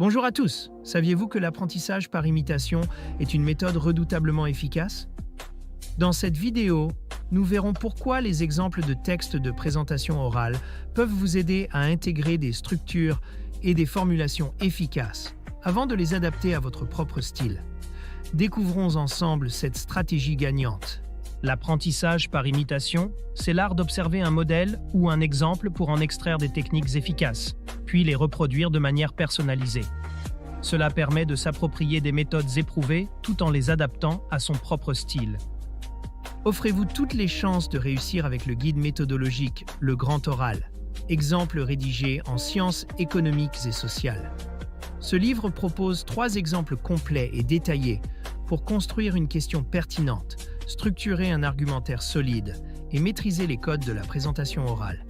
Bonjour à tous. Saviez-vous que l'apprentissage par imitation est une méthode redoutablement efficace? Dans cette vidéo, nous verrons pourquoi les exemples de textes de présentation orale peuvent vous aider à intégrer des structures et des formulations efficaces avant de les adapter à votre propre style. Découvrons ensemble cette stratégie gagnante. L'apprentissage par imitation, c'est l'art d'observer un modèle ou un exemple pour en extraire des techniques efficaces, puis les reproduire de manière personnalisée. Cela permet de s'approprier des méthodes éprouvées tout en les adaptant à son propre style. Offrez-vous toutes les chances de réussir avec le guide méthodologique Le Grand Oral, exemple rédigé en sciences économiques et sociales. Ce livre propose 3 exemples complets et détaillés pour construire une question pertinente, structurer un argumentaire solide et maîtriser les codes de la présentation orale.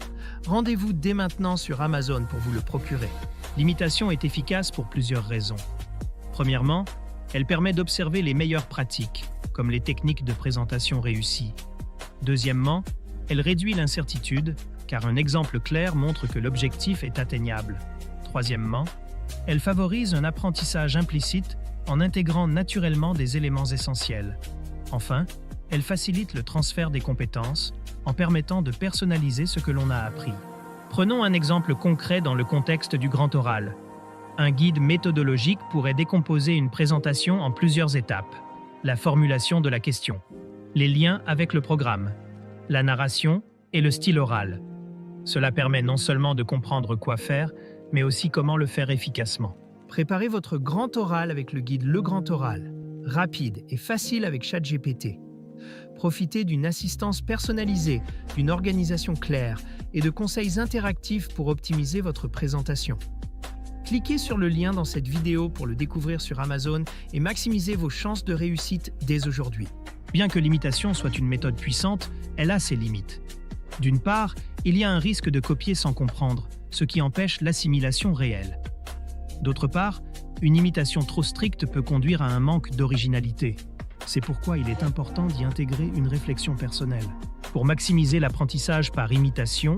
Rendez-vous dès maintenant sur Amazon pour vous le procurer. L'imitation est efficace pour plusieurs raisons. Premièrement, elle permet d'observer les meilleures pratiques, comme les techniques de présentation réussies. Deuxièmement, elle réduit l'incertitude, car un exemple clair montre que l'objectif est atteignable. Troisièmement, elle favorise un apprentissage implicite en intégrant naturellement des éléments essentiels. Enfin, elle facilite le transfert des compétences en permettant de personnaliser ce que l'on a appris. Prenons un exemple concret dans le contexte du grand oral. Un guide méthodologique pourrait décomposer une présentation en plusieurs étapes. La formulation de la question, les liens avec le programme, la narration et le style oral. Cela permet non seulement de comprendre quoi faire, mais aussi comment le faire efficacement. Préparez votre grand oral avec le guide Le Grand Oral, rapide et facile avec ChatGPT. Profitez d'une assistance personnalisée, d'une organisation claire et de conseils interactifs pour optimiser votre présentation. Cliquez sur le lien dans cette vidéo pour le découvrir sur Amazon et maximisez vos chances de réussite dès aujourd'hui. Bien que l'imitation soit une méthode puissante, elle a ses limites. D'une part, il y a un risque de copier sans comprendre, ce qui empêche l'assimilation réelle. D'autre part, une imitation trop stricte peut conduire à un manque d'originalité. C'est pourquoi il est important d'y intégrer une réflexion personnelle. Pour maximiser l'apprentissage par imitation,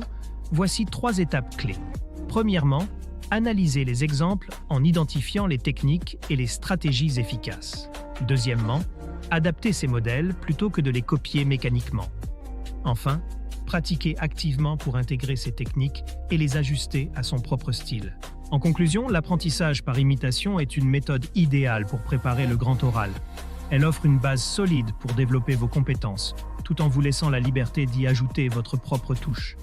voici 3 étapes clés. Premièrement, analysez les exemples en identifiant les techniques et les stratégies efficaces. Deuxièmement, adaptez ces modèles plutôt que de les copier mécaniquement. Enfin, pratiquez activement pour intégrer ces techniques et les ajuster à son propre style. En conclusion, l'apprentissage par imitation est une méthode idéale pour préparer le grand oral. Elle offre une base solide pour développer vos compétences, tout en vous laissant la liberté d'y ajouter votre propre touche.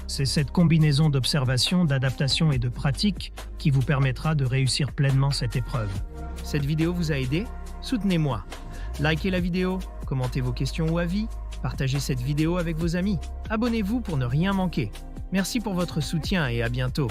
C'est cette combinaison d'observation, d'adaptation et de pratique qui vous permettra de réussir pleinement cette épreuve. Cette vidéo vous a aidé? Soutenez-moi. Likez la vidéo, commentez vos questions ou avis, partagez cette vidéo avec vos amis. Abonnez-vous pour ne rien manquer. Merci pour votre soutien et à bientôt.